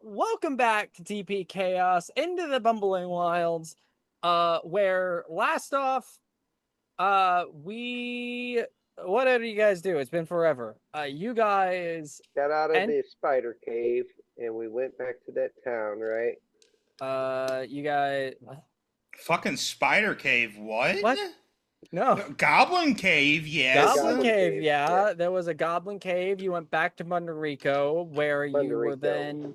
welcome back to TPKhaos into the Bumbling Wilds. Where last off, we what did you guys do? It's been forever. You guys Got out of and the spider cave and we went back to that town, right? you guys Fucking spider cave, what? what? No. Goblin cave, yes. Goblin Goblin Cave, Cave, yeah. yeah. There was a Goblin Cave. You went back to Munderico, where you were Munderico. then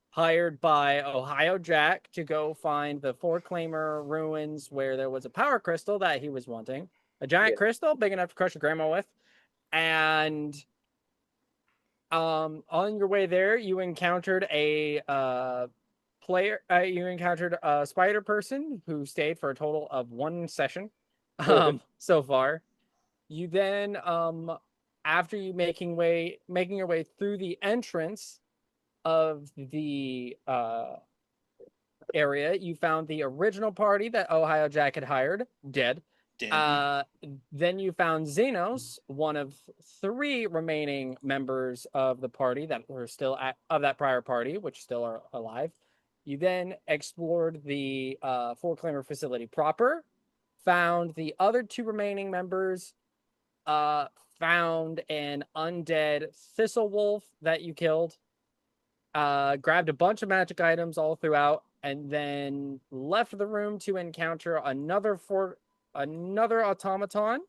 hired by Ohio Jack to go find the Four Claimer ruins where there was a power crystal that he was wanting. A giant Yeah. crystal big enough to crush your grandma with. And on your way there, you encountered a spider person who stayed for a total of one session so far. You then, after you making your way through the entrance of the area, you found the original party that Ohio Jack had hired dead. Then you found Xenos, one of three remaining members of the party that were still of that prior party, which still are alive. You then explored the Four Claimer facility proper, found the other two remaining members, found an undead thistle wolf that you killed, grabbed a bunch of magic items all throughout, and then left the room to encounter another automaton,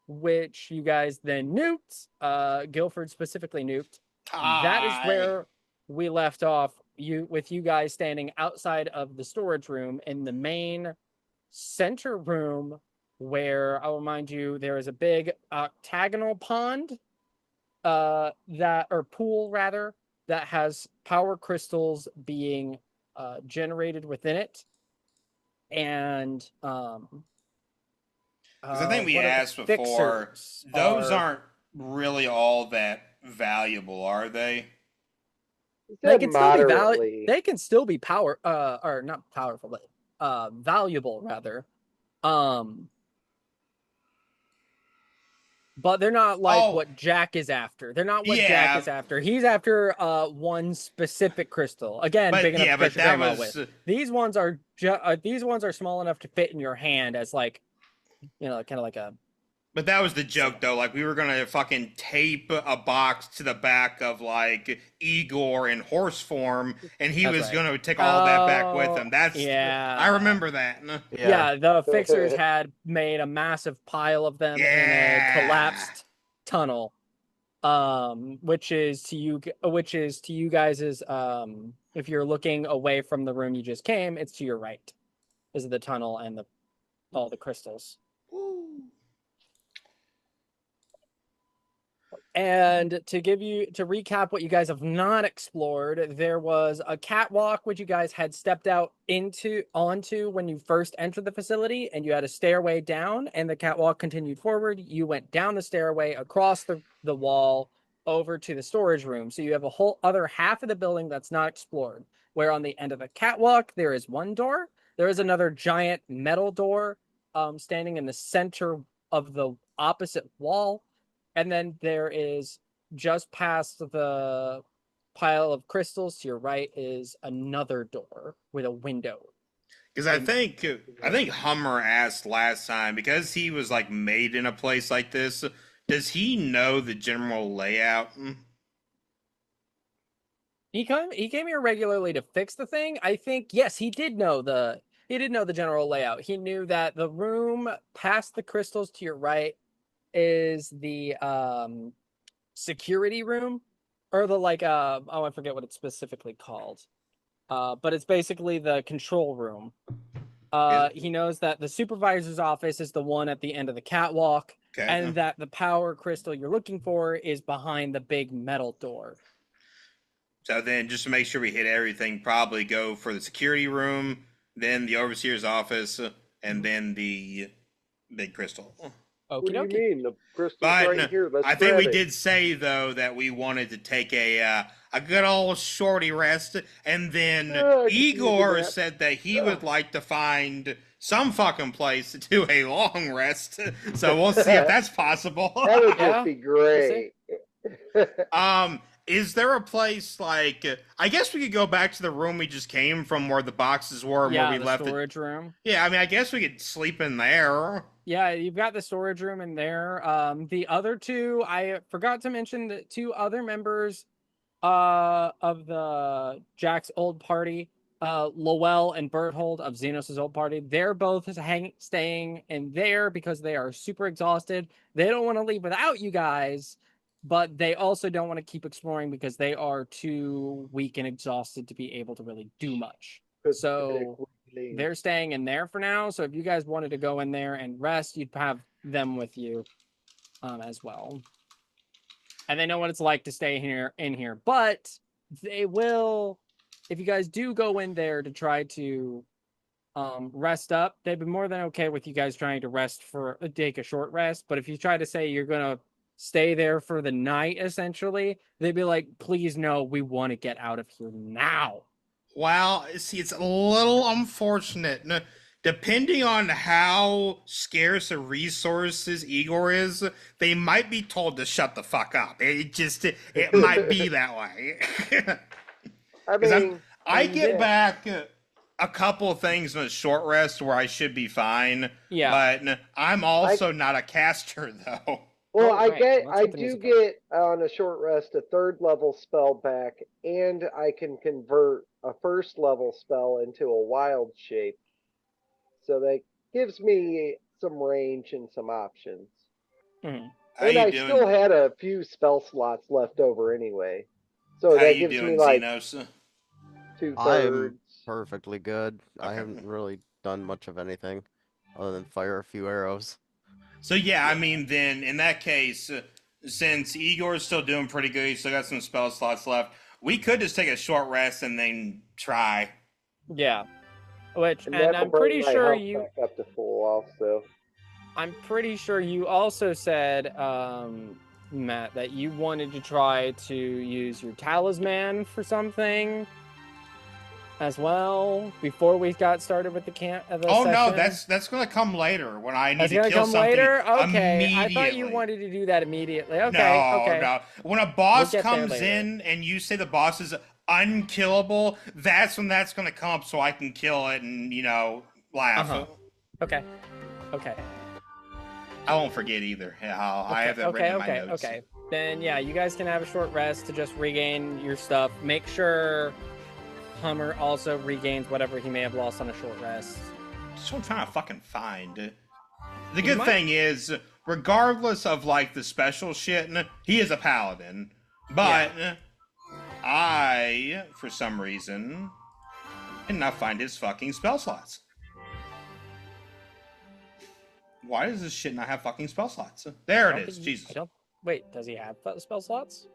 which you guys then nuked. Guilford specifically nuked. That is where we left off. You guys standing outside of the storage room in the main center room, where I'll remind you there is a big octagonal pond, pool rather, that has power crystals being generated within it. And because I think we asked before, those aren't really all that valuable, are they? They can still be valuable. They can still be or not powerful, but valuable rather. But they're not like what Jack is after. They're not what Jack is after. He's after one specific crystal. Again, big enough to crush your grandma with. These ones are small enough to fit in your hand as like, kind of like a. But that was the joke, though. Like, we were gonna fucking tape a box to the back of like Igor in horse form, and he was gonna take all that back with him. I remember that. Yeah, the fixers had made a massive pile of them in a collapsed tunnel, which is to you guys's if you're looking away from the room you just came, it's to your right. Is the tunnel and all the crystals. And to recap what you guys have not explored, there was a catwalk which you guys had stepped onto when you first entered the facility, and you had a stairway down, and the catwalk continued forward. You went down the stairway across the wall over to the storage room. So you have a whole other half of the building that's not explored, where on the end of the catwalk there is one door. There is another giant metal door standing in the center of the opposite wall. And then there is, just past the pile of crystals to your right, is another door with a window. Because I think Hummer asked last time, because he was like made in a place like this, does he know the general layout? He came here regularly to fix the thing. I think, yes, he did know the general layout. He knew that the room past the crystals to your right is the security room, or the I forget what it's specifically called, but it's basically the control room. He knows that the supervisor's office is the one at the end of the catwalk, and that the power crystal you're looking for is behind the big metal door. So then, just to make sure we hit everything, probably go for the security room, then the overseer's office, and then the big crystal. What do you mean? The crystal's right here. I think we did say, though, that we wanted to take a good old shorty rest, and then Igor said that he would like to find some fucking place to do a long rest. So we'll see if that's possible. That would just be great. is there a place like? I guess we could go back to the room we just came from, where the boxes were, and where we the left it. storage room. Yeah, I mean, I guess we could sleep in there. Yeah, you've got the storage room in there. The other two, I forgot to mention the two other members of the Jack's old party, Lowell and Berthold of Xenos' old party. They're both staying in there because they are super exhausted. They don't want to leave without you guys, but they also don't want to keep exploring because they are too weak and exhausted to be able to really do much. So they're staying in there for now. So if you guys wanted to go in there and rest, you'd have them with you as well. And they know what it's like to stay in here. But they will, if you guys do go in there to try to rest up, they'd be more than okay with you guys trying to take a short rest. But if you try to say you're going to stay there for the night, essentially, they'd be like, please, no, we want to get out of here now. Well, see, it's a little unfortunate. Depending on how scarce of resources Igor is, they might be told to shut the fuck up. It might be that way. I mean, I get back a couple of things in a short rest where I should be fine. Yeah. But I'm also not a caster, though. Well, right. I do get on a short rest a 3rd level spell back, and I can convert a 1st level spell into a wild shape. So that gives me some range and some options. Mm-hmm. And I still had a few spell slots left over anyway. So that gives me like Xenos? 2/3. I'm perfectly good. Okay. I haven't really done much of anything other than fire a few arrows. So yeah, I mean, then in that case, since Igor's still doing pretty good, he's still got some spell slots left, we could just take a short rest and then try. Yeah. And I'm pretty sure you back up to full also. I'm pretty sure you also said, Matt, that you wanted to try to use your talisman for something as well before we got started with the camp. Oh no, that's gonna come later when I need to kill something. Later? Okay, I thought you immediately. wanted to do that immediately. Okay, No. When a boss comes in and you say the boss is unkillable, that's when that's gonna come up so I can kill it and laugh. Okay. I won't forget either. I have that written in my notes. Okay. Then yeah, you guys can have a short rest to just regain your stuff. Make sure Hummer also regains whatever he may have lost on a short rest. That's what I'm trying to fucking find. The good thing is, regardless of like the special shit, he is a paladin. But I, for some reason, cannot find his fucking spell slots. Why does this shit not have fucking spell slots? There it is. Jesus. Wait, does he have spell slots?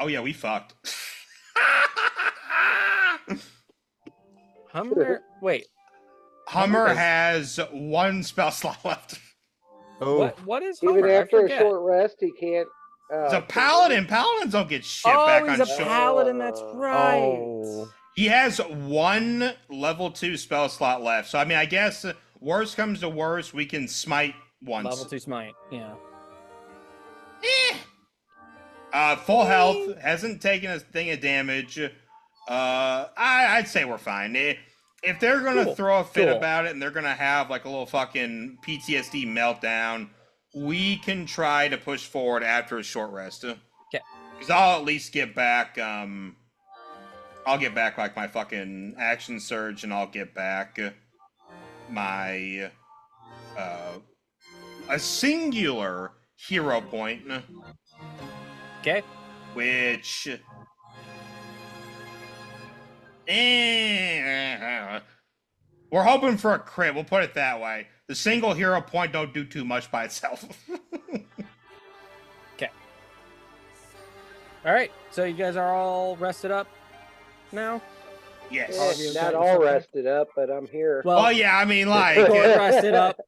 Oh yeah, we fucked. Hummer has 1 spell slot left. Oh, what is Hummer? Even after a short rest, he can't. He's a paladin. Paladins don't get shit back on short. Oh, he's a paladin. That's right. Oh. He has 1 level 2 spell slot left. So I mean, I guess worst comes to worst, we can smite once. Level 2 smite. Yeah. Full health, hasn't taken a thing of damage. I'd say we're fine. If they're gonna throw a fit about it and they're gonna have like a little fucking PTSD meltdown, we can try to push forward after a short rest. Okay. Because I'll at least get back. I'll get back like my fucking action surge, and I'll get back my a singular hero point. Okay. Which we're hoping for a crit. We'll put it that way. The single hero point don't do too much by itself. Okay. All right. So you guys are all rested up now? Yes. Not all rested up, but I'm here. Well, yeah, I mean, like rested up.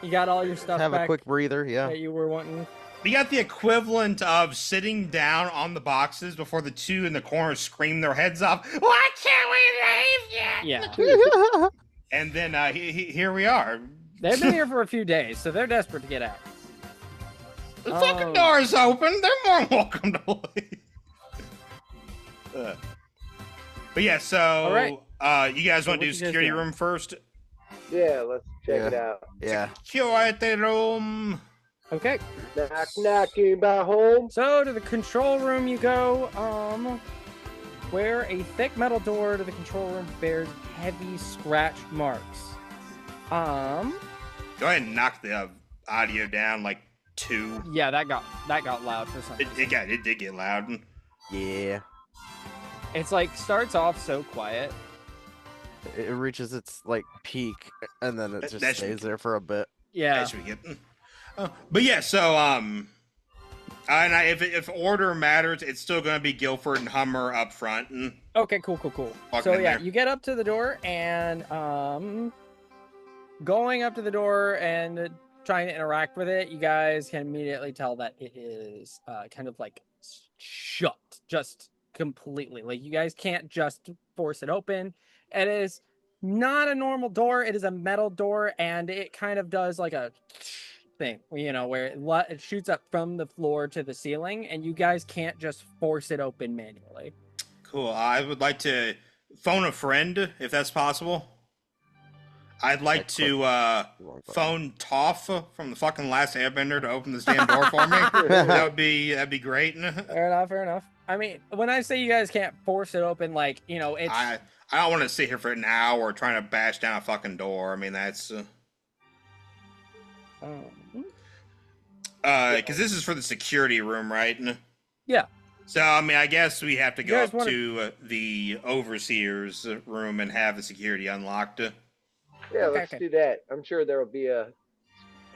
You got all your stuff have back a quick breather, yeah. that you were wanting. we got the equivalent of sitting down on the boxes before the two in the corner scream their heads off. Why can't we leave yet? Yeah. And then here we are. They've been here for a few days, so they're desperate to get out. The fucking door is open. They're more than welcome to leave. But yeah, so All right. you guys So want to what do you guys security doing? room first? Yeah, let's check it out. Yeah. Security room. Okay. Knock, knock, anybody home? So to the control room you go, where a thick metal door to the control room bears heavy scratch marks. Go ahead and knock the audio down like 2. Yeah, that got loud for some reason. It did get loud. Yeah. It's like starts off so quiet. It reaches its like peak, and then it just stays there for a bit. Yeah. That's what we get. But yeah, so and if order matters, it's still gonna be Guilford and Hummer up front. Okay, cool. Walking So in yeah, there. you get up to the door and going up to the door and trying to interact with it, you guys can immediately tell that it is kind of like shut, just completely. Like you guys can't just force it open. It is not a normal door. It is a metal door, and it kind of does like a thing, you know, where it shoots up from the floor to the ceiling, and you guys can't just force it open manually. Cool. I would like to phone a friend if that's possible. I'd like to phone Toph from the fucking Last Airbender to open this damn door for me. That'd be great. Fair enough. I mean, when I say you guys can't force it open, like, you know, it's... I don't want to sit here for an hour trying to bash down a fucking door. I mean, that's... Because this is for the security room, right? Yeah. So, I mean, I guess we have to go up wanna- to the overseer's room and have the security unlocked. Yeah, let's do that. I'm sure there'll be a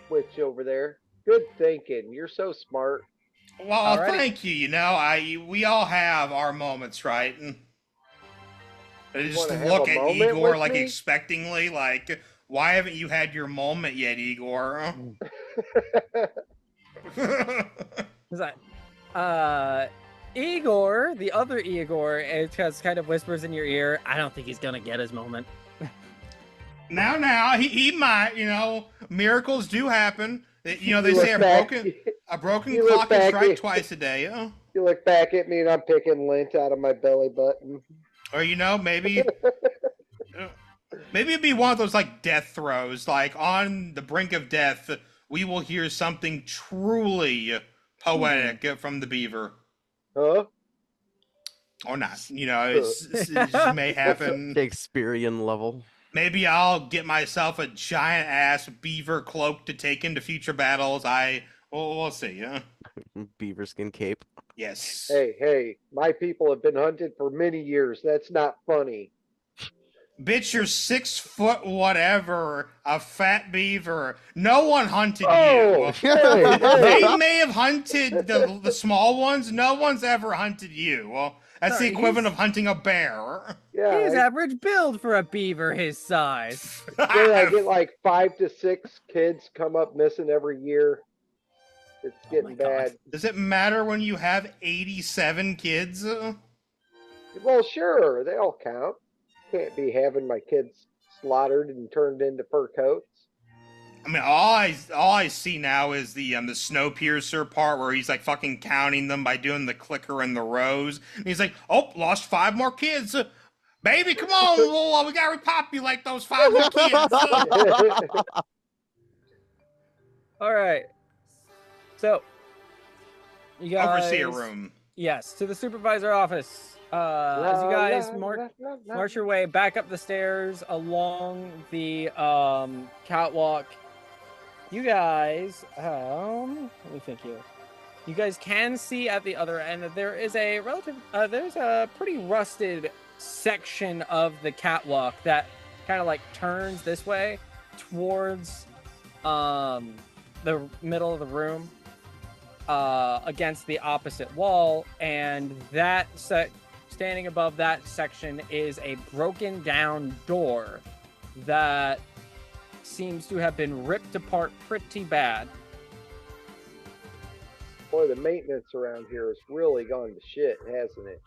switch over there. Good thinking. You're so smart. Well, Alrighty. thank you. You know, we all have our moments, right? And I just wanna have look a at moment Igor with like me? expectingly, like, why haven't you had your moment yet, Igor? Is that... Igor, the other Igor, it just kind of whispers in your ear, I don't think he's gonna get his moment. Now, he might, you know, miracles do happen. You know, they You say look a broken you look clock is back right at- twice a day. You look back at me and I'm picking lint out of my belly button. Or, you know, maybe it'd be one of those, like, death throes. Like, on the brink of death, we will hear something truly poetic from the beaver. Huh? Or not. You know, it just may happen. Shakespearean level. Maybe I'll get myself a giant ass beaver cloak to take into future battles. We'll see. Yeah. Beaver skin cape. Yes. Hey, my people have been hunted for many years. That's not funny. Bitch, you're 6 foot whatever, a fat beaver. No one hunted Oh, you. hey, They hey. may have hunted the small ones. No one's ever hunted you. Well, that's Sorry, the equivalent of hunting a bear. Yeah, He's average build for a beaver his size. I get like 5 to 6 kids come up missing every year. It's getting my God. bad. Does it matter when you have 87 kids? Well, sure, they all count. Can't be having my kids slaughtered and turned into fur coats. I mean, all I see now is the Snowpiercer part where he's like fucking counting them by doing the clicker and the rows. And he's like, "Oh, lost 5 more kids, baby. Come on, we gotta repopulate those 5 more kids." All right. So, you guys... Overseer room. Yes, to the supervisor office. As you guys march your way back up the stairs along the catwalk, you guys, let me think here. You guys can see at the other end that there is a there's a pretty rusted section of the catwalk that kind of like turns this way towards the middle of the room against the opposite wall, and that standing above that section is a broken down door that seems to have been ripped apart pretty bad. Boy, the maintenance around here has really gone to shit, hasn't it?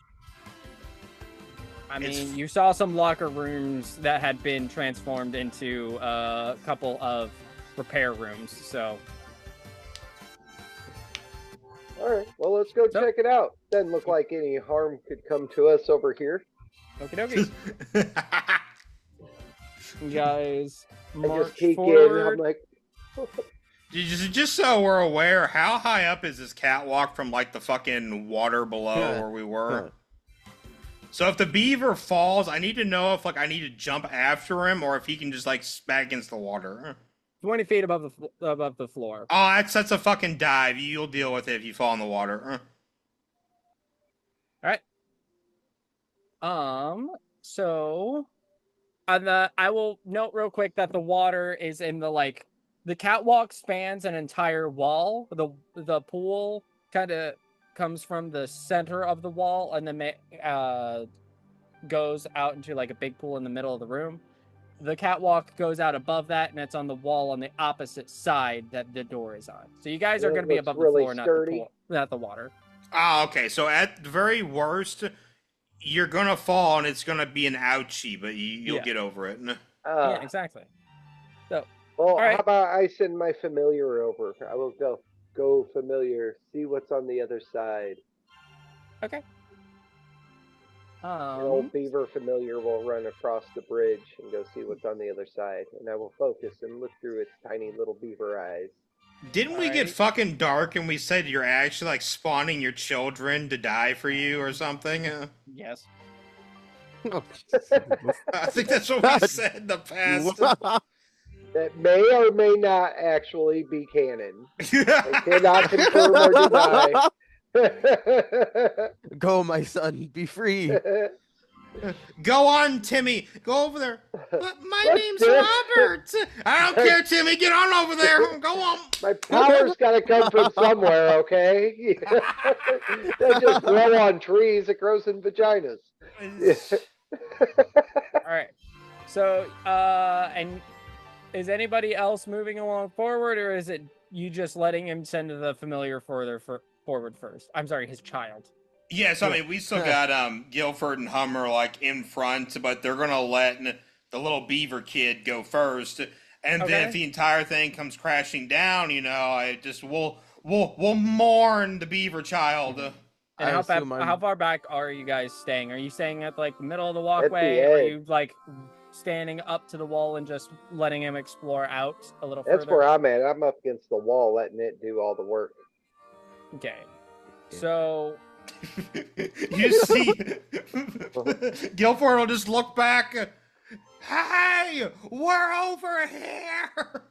I mean, you saw some locker rooms that had been transformed into a couple of repair rooms, so... All right. Well, let's go So- check it out. Doesn't look like any harm could come to us over here. Okie dokie. You guys I march just peek in. forward. I'm like, Just so we're aware, how high up is this catwalk from like the fucking water below where we were? So if the beaver falls, I need to know if like I need to jump after him or if he can just like smack against the water. 20 feet above the floor. Oh, that's a fucking dive. You'll deal with it if you fall in the water. All right. So I will note real quick that the water is in the catwalk spans an entire wall. The pool kind of comes from the center of the wall and then goes out into like a big pool in the middle of the room. The catwalk goes out above that, and it's on the wall on the opposite side that the door is on. So you guys are going to be above the floor, not the pool, not the water. Ah, okay. So at the very worst, you're gonna fall, and it's gonna be an ouchie, but you'll get over it. Yeah, exactly. So, well, right. how about I send my familiar over? I will go familiar, see what's on the other side. Okay. An old beaver familiar will run across the bridge and go see what's on the other side, and I will focus and look through its tiny little beaver eyes. Didn't we get fucking dark and we said you're actually like spawning your children to die for you or something? Yes. I think that's what we said in the past. That may or may not actually be canon. I cannot confirm or deny. Go, my son, be free. Go on, Timmy. Go over there. But my name's Robert. I don't care, Timmy. Get on over there. Go on. My power's got to come from somewhere, okay? They just grow on trees. It grows in vaginas. All right. So, and is anybody else moving along forward, or is it you just letting him send the familiar forward first? I'm sorry, his child. Yes, I mean, we still got Guilford and Hummer like in front, but they're gonna let the little beaver kid go first, and then if the entire thing comes crashing down, you know, I just we'll mourn the beaver child. And how far back are you guys staying? Are you staying at like the middle of the walkway? Are you like standing up to the wall and just letting him explore out a little further? That's where I'm at. I'm up against the wall, letting it do all the work. Okay. So you see, Guilford will just look back. Hey, we're over here!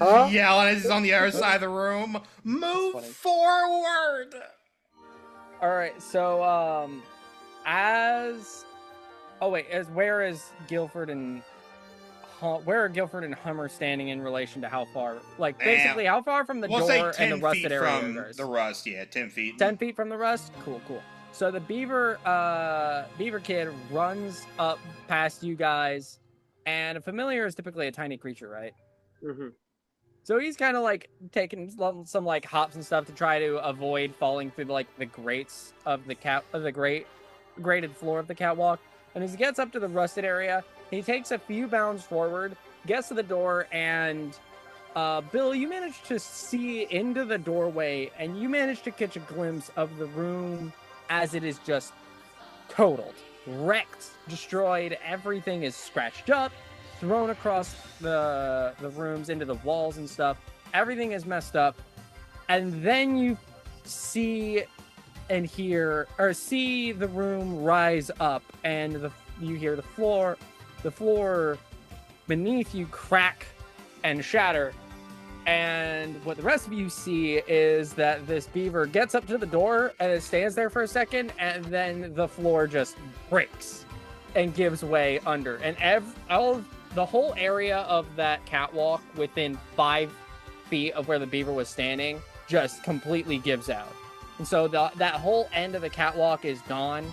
Yelling as he's on the other side of the room. Move forward! Alright, so, where is Guilford and where are Guilford and Hummer standing in relation to how far? Like, basically, how far from the door and the rusted area? From the rust, yeah, 10 feet. 10 feet from the rust? Cool. So the beaver kid runs up past you guys, and a familiar is typically a tiny creature, right? Mm-hmm. So he's kind of like taking some like hops and stuff to try to avoid falling through like the grates of the grated floor of the catwalk. And as he gets up to the rusted area, he takes a few bounds forward, gets to the door, and Bill, you manage to see into the doorway, and you manage to catch a glimpse of the room as it is just totaled, wrecked, destroyed. Everything is scratched up, thrown across the rooms into the walls and stuff. Everything is messed up. And then you see and hear, or see the room rise up, and you hear the floor beneath you crack and shatter. And what the rest of you see is that this beaver gets up to the door and it stands there for a second, and then the floor just breaks and gives way under. And the whole area of that catwalk within 5 feet of where the beaver was standing just completely gives out. And so that whole end of the catwalk is gone.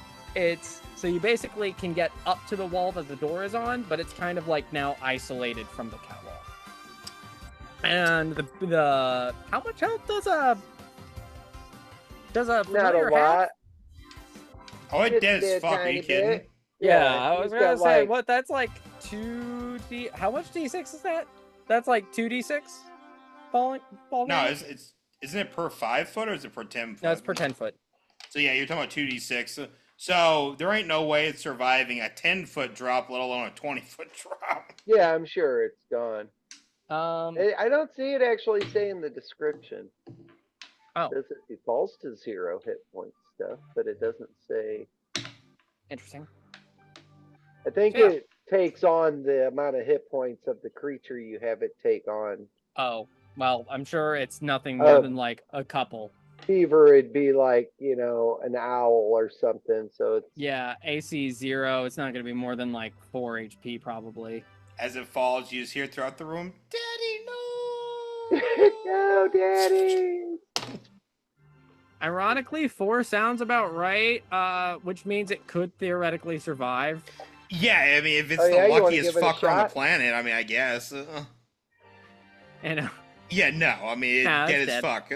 So you basically can get up to the wall that the door is on, but it's kind of like now isolated from the catwalk. And the how much health does a familiar have? Oh, it does. Fuck, are you kidding? Yeah, I was gonna say, what? That's like 2d. How much d6 is that? That's like 2d6 falling. No, it's Isn't it per 5 foot or is it per 10 foot? No, it's per 10 foot. So yeah, you're talking about 2d6. So there ain't no way it's surviving a 10-foot drop, let alone a 20-foot drop. Yeah, I'm sure it's gone. Um. I don't see it actually say in the description. Oh. It says it defaults to 0 hit point stuff, but it doesn't say. Interesting. I think Yeah. it takes on the amount of hit points of the creature you have it take on. Oh, well, I'm sure it's nothing more than like a couple. Fever, it'd be like, an owl or something. So it's. Yeah, AC 0. It's not going to be more than like 4 HP probably. As it falls, you just hear throughout the room, Daddy, no! No, Daddy! Ironically, 4 sounds about right, which means it could theoretically survive. Yeah, I mean, if it's Oh, yeah? the You wanna luckiest give it a fucker on the shot? planet, I mean, I guess. And Yeah, no, I mean, Nah, dead it's as dead. fuck.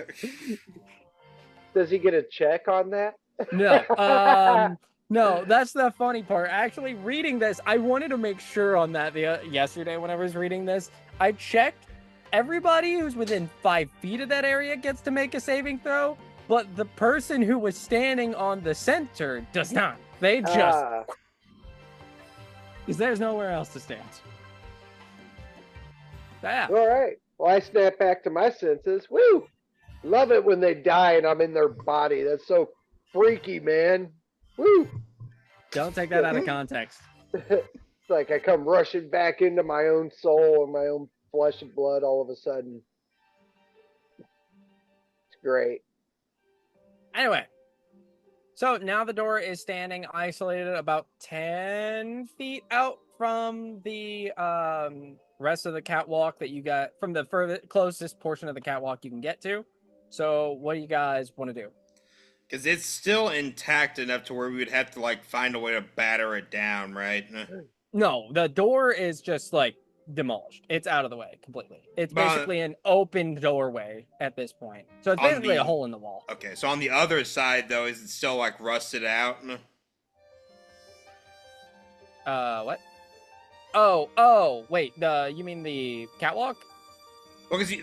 Does he get a check on that? no, no, that's the funny part. Actually, reading this, I wanted to make sure on that yesterday when I was reading this. I checked. Everybody who's within 5 feet of that area gets to make a saving throw, but the person who was standing on the center does not. They just, because there's nowhere else to stand. Yeah. All right. Well, I snap back to my senses. Woo! Love it when they die and I'm in their body. That's so freaky, man. Woo! Don't take that out of context. It's like I come rushing back into my own soul and my own flesh and blood all of a sudden. It's great. Anyway, so now the door is standing isolated about 10 feet out from the rest of the catwalk that you got, from the closest portion of the catwalk you can get to. So what do you guys want to do? Because it's still intact enough to where we would have to, like, find a way to batter it down, right? No, the door is just like demolished. It's out of the way completely. It's basically an open doorway at this point. So it's basically a hole in the wall. Okay, so on the other side, though, is it still, like, rusted out? What? Oh, wait, you mean the catwalk? Well, because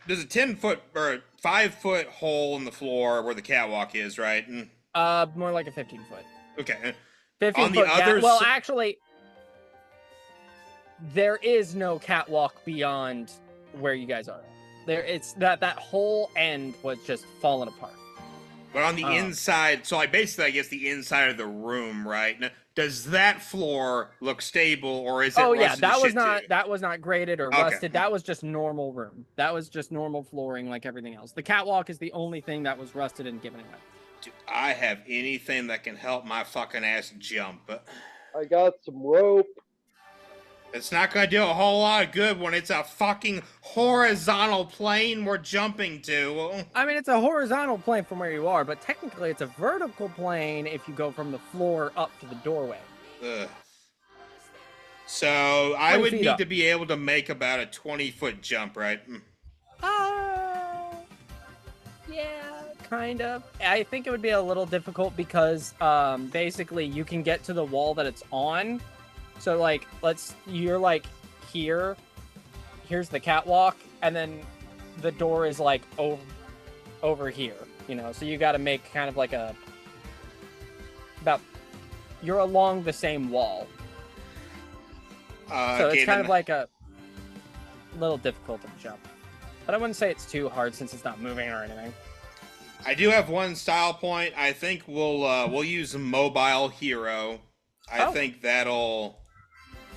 there's a 10-foot or 5-foot hole in the floor where the catwalk is, right? More like a 15-foot. Okay. 15 On the foot other well, actually, there is no catwalk beyond where you guys are. It's that whole end was just falling apart. But on the inside, so I guess the inside of the room, right? Now, does that floor look stable, or is it? Oh yeah, rusted that was not graded or Okay. rusted. That was just normal room. That was just normal flooring like everything else. The catwalk is the only thing that was rusted and given away. Do I have anything that can help my fucking ass jump? I got some rope. It's not gonna do a whole lot of good when it's a fucking horizontal plane we're jumping to. I mean, it's a horizontal plane from where you are, but technically it's a vertical plane if you go from the floor up to the doorway. Ugh. So I 20 would feet need up. to be able to make about a 20-foot jump, right? Yeah, kind of. I think it would be a little difficult because basically you can get to the wall that it's on. So like, you're like here, here's the catwalk, and then the door is like over here, so you got to make kind of like you're along the same wall. So it's kind of like a little difficult to jump. But I wouldn't say it's too hard since it's not moving or anything. I do have one style point. I think we'll use mobile hero. I think that'll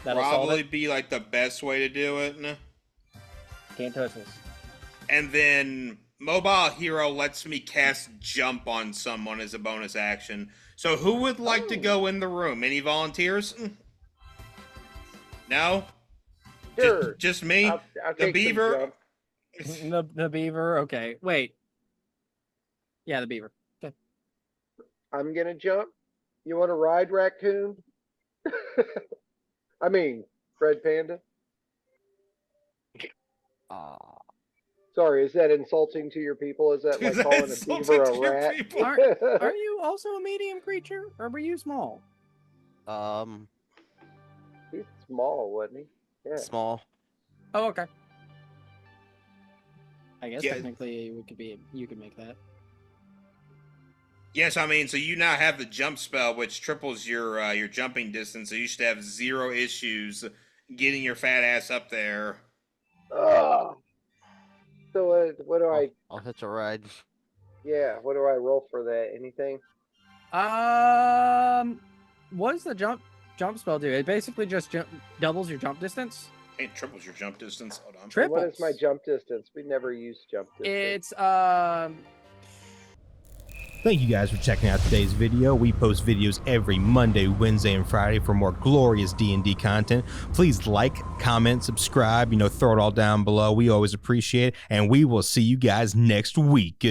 probably be like the best way to do it. Can't touch this. And then mobile hero lets me cast jump on someone as a bonus action. So who would like to go in the room? Any volunteers? No? Sure. Just me? I'll the take beaver? The beaver? Okay. Wait. Yeah, the beaver. Okay. I'm gonna jump. You want to ride, raccoon? I mean, Red Panda. Sorry, is that insulting to your people? Is that like Is that calling a insulting beaver to a your rat? people? Are you also a medium creature, or were you small? He's small, wasn't he? Yeah. Small. Oh, okay. I guess Yeah. technically you could make that. Yes, I mean, so you now have the jump spell, which triples your jumping distance. So you should have zero issues getting your fat ass up there. Ugh. So what do I? I'll hitch a ride. Yeah, what do I roll for that? Anything? What does the jump spell do? It basically just doubles your jump distance. It triples your jump distance. Hold on. And what is my jump distance? We never use jump distance. It's Thank you guys for checking out today's video. We post videos every Monday, Wednesday, and Friday for more glorious D&D content. Please like, comment, subscribe, throw it all down below. We always appreciate it, and we will see you guys next week.